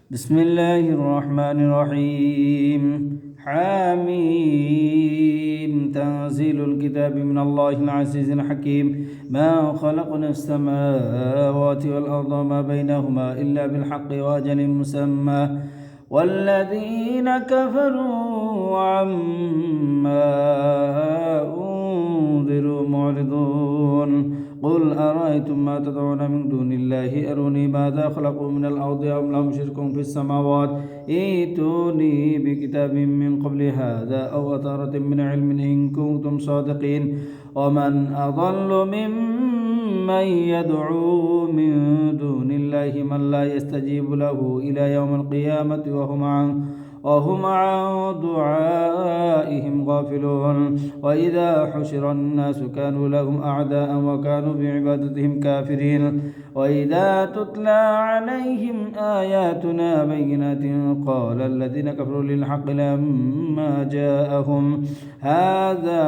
بسم الله الرحمن الرحيم. حميم تنزيل الكتاب من الله العزيز الحكيم. ما خلقنا السماوات والأرض وما بينهما إلا بالحق وأجل مسمى والذين كفروا عما أنذروا معرضون. قل أرأيتم ما تدعون من دون الله أروني ماذا خلقوا من الأرض أم لهم شرك في السماوات ائتوني بكتاب من قبل هذا أو أثارة من علم إن كنتم صادقين. ومن أضل ممن يدعو من دون الله من لا يستجيب له إلى يوم القيامة وهم عن دعائهم غافلون. وإذا حشر الناس كانوا لهم أعداء وكانوا بعبادتهم كافرين. وإذا تتلى عليهم آياتنا بينات قال الذين كفروا للحق لما جاءهم هذا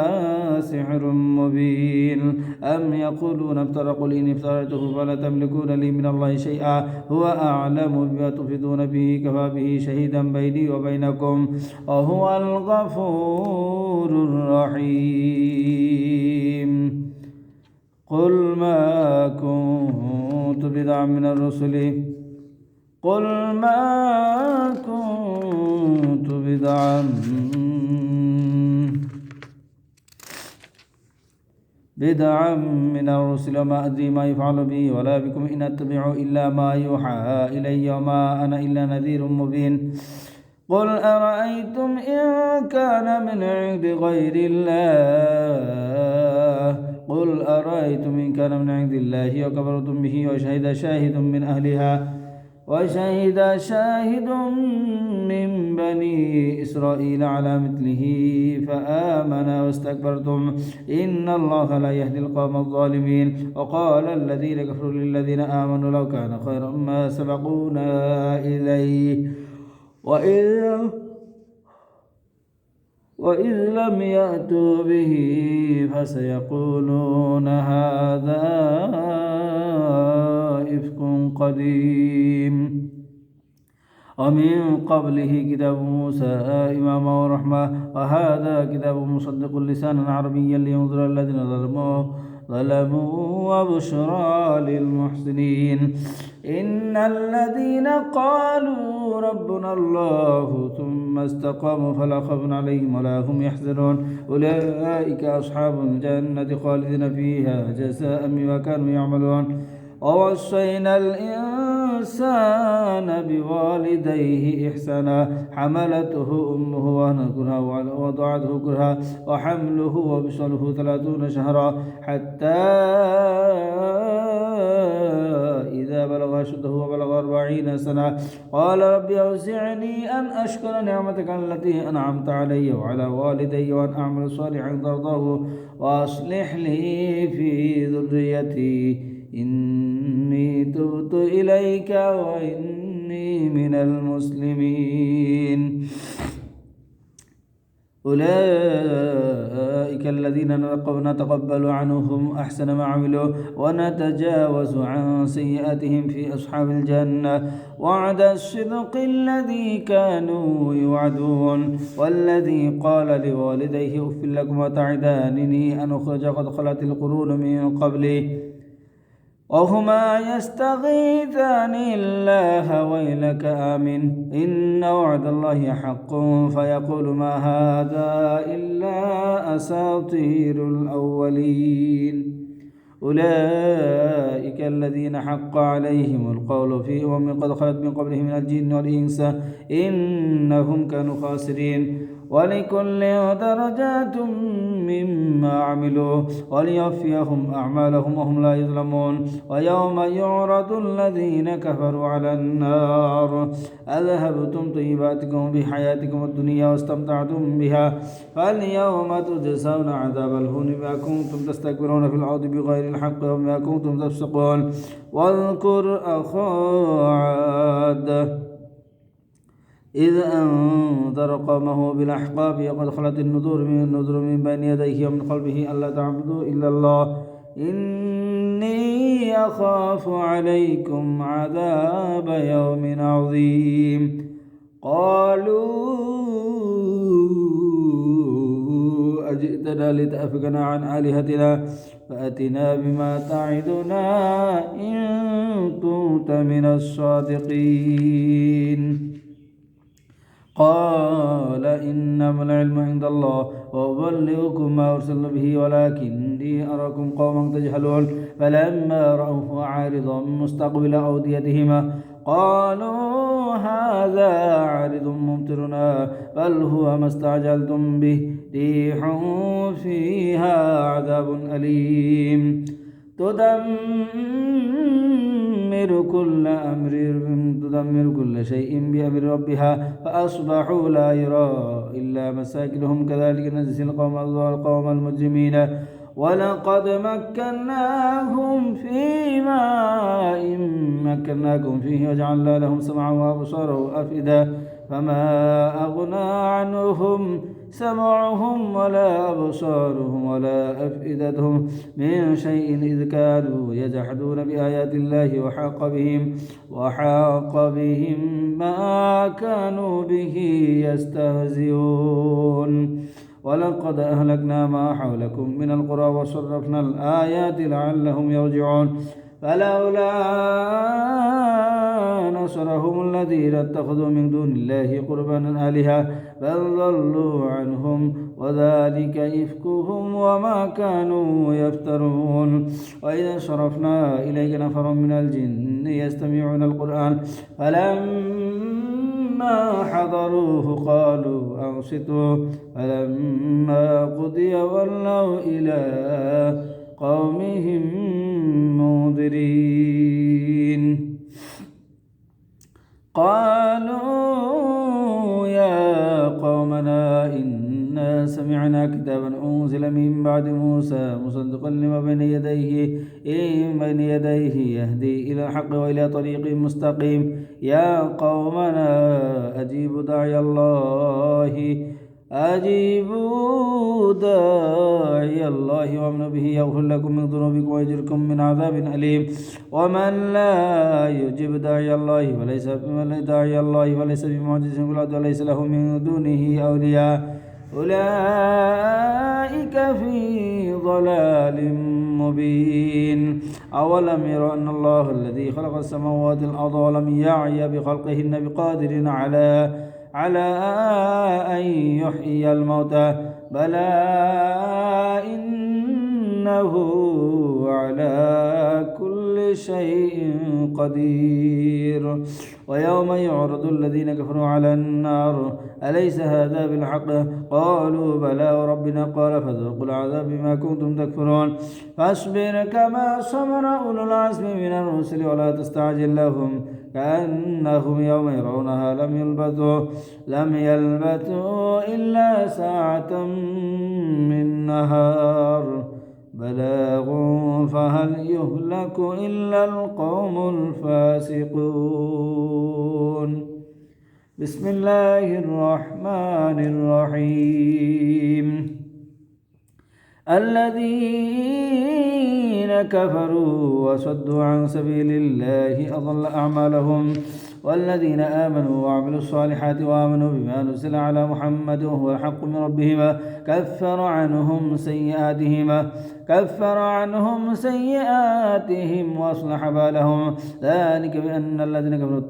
سحر مبين أم يقولون افترى قل إن افتريته فلا تملكون لي من الله شيئا هو أعلم بما تفيدون به كفى به شهيدا بيني وبينكم وهو الغفور الرحيم. قل ما كنت بدعا من الرسل من الرسل وما أدري ما يفعل بي ولا بكم إن أتبع إلا ما يوحى إلي وما أنا إلا نذير مبين. قل أرأيتم إن كان من عند غير الله وكفرتم به وشهد شاهد من بني إسرائيل على مثله فآمن واستكبرتم إن الله لا يهدي القوم الظالمين. وقال الذين كفروا للذين آمنوا لو كان خيرا ما سبقونا إليه وإذ لم يأتوا به فسيقولون هذا إفك قديم. ومن قبله كتاب موسى إماما ورحمة وهذا كتاب مصدق لسانا عربيا لينذر الذين ظلموا وبشرى للمحسنين. إن الذين قالوا ربنا الله ثم استقاموا فلا خوف عليهم ولا هم يحزنون أولئك أصحاب الجنة خالدين فيها جزاء بما كانوا يعملون. ووصينا الإنسان بوالديه إحسانا حملته أمه وهنا كرها ووضعته كرها وحمله وفصاله 30 شهرا حتى إذا بلغ أشده وبلغ 40 سنة قال رب أوزعني أن أشكر نعمتك التي أنعمت علي وعلى والدي وأن أعمل صالحا ترضاه وأصلح لي في ذريتي إني تبت إليك وإني من المسلمين. أولئك الذين نتقبل عنهم أحسن ما عملوا ونتجاوز عن سيئاتهم في أصحاب الجنة وعد الصدق الذي كانوا يوعدون. والذي قال لوالديه أف لكما تعدانني أن أخرج قد خلت القرون من قبلي وهما يستغيثان الله ويلك آمن إن وعد الله حق فيقول ما هذا إلا أساطير الأولين. أولئك الذين حق عليهم القول في أمم قد خلت من قبلهم من الجن والإنس إنهم كانوا خاسرين. ولكل درجات مما عملوا وليوفيهم أعمالهم وهم لا يظلمون. ويوم يعرض الذين كفروا على النار أذهبتم طيباتكم بحياتكم الدنيا واستمتعتم بها فاليوم تجزون عذاب الهون بما كنتم تستكبرون في الأرض بغير الحق وبما كنتم تفسقون. واذكر أخا عاد إذ أنذر قومه بالأحقاف وقد خلت النذر من بين يديه ومن خلفه ألا تعبدوا إلا الله إني أخاف عليكم عذاب يوم عظيم قالوا أجئتنا لتأفكنا عن آلهتنا فأتنا بما تعدنا إن كنت من الصادقين قال إنما العلم عند الله وأبلغكم ما أرسلنا به ولكني أراكم قوما تجهلون فلما رأوه عارضا مستقبل أوديتهما قالوا هذا عارض ممطرنا بل هو ما استعجلتم به ريح فيها عذاب أليم تدمر كل شيء بأمر ربها فأصبحوا لا يرى إلا مساكنهم كذلك نجزي القوم المجرمين ولقد مكناهم في ماء مكناكم فيه وجعلنا لهم سمعا وأبصارا وأفئدة فما أغنى عنهم سمعهم ولا أبصارهم ولا أفئدتهم من شيء إذ كانوا يجحدون بآيات الله وحاق بهم ما كانوا به يستهزئون ولقد أهلكنا ما حولكم من القرى وصرفنا الآيات لعلهم يرجعون فلولا نصرهم الذين اتخذوا من دون الله قربانا آلهة بل ضلوا عنهم وذلك إفكهم وما كانوا يفترون وإذا صرفنا إليك نفرا من الجن يستمعون القرآن فلما حضروه قالوا أنصتوا فلما قضي ولوا إلى قومهم منذرين قالوا يا قومنا إنا سمعنا كتابا أنزل من بعد موسى مصدقا لما بين يديه يهدي إلى الحق وإلى طريق مستقيم يا قومنا أجيبوا داعي الله وامنوا به يغفر لكم من ذنوبكم ويجركم من عذاب أليم ومن لا يجيب داعي الله وليس بمعجز في الأرض وليس له من دونه أولياء أولئك في ضلال مبين أولم يروا أن الله الذي خلق السماوات والأرض ولم يعي بخلقهن بقادر على أن يحيي الموتى بلى إنه على كل شيء قدير ويوم يعرض الذين كفروا على النار أليس هذا بالحق قالوا بلى وربنا قال فذوقوا العذاب بما كنتم تكفرون فاصبر كما صبر أولو العزم من الرسل ولا تستعجل لهم كأنهم يوم يرونها لم يلبثوا إلا ساعة من نهار بلاغ فهل يهلك إلا القوم الفاسقون بسم الله الرحمن الرحيم الذين كفروا وصدوا عن سبيل الله أضل أعمالهم والذين آمنوا وعملوا الصالحات وآمنوا بما نزل على محمد وهو الحق من ربهم كفر عنهم سيئاتهم وأصلح بالهم ذلك بأن الذين كفروا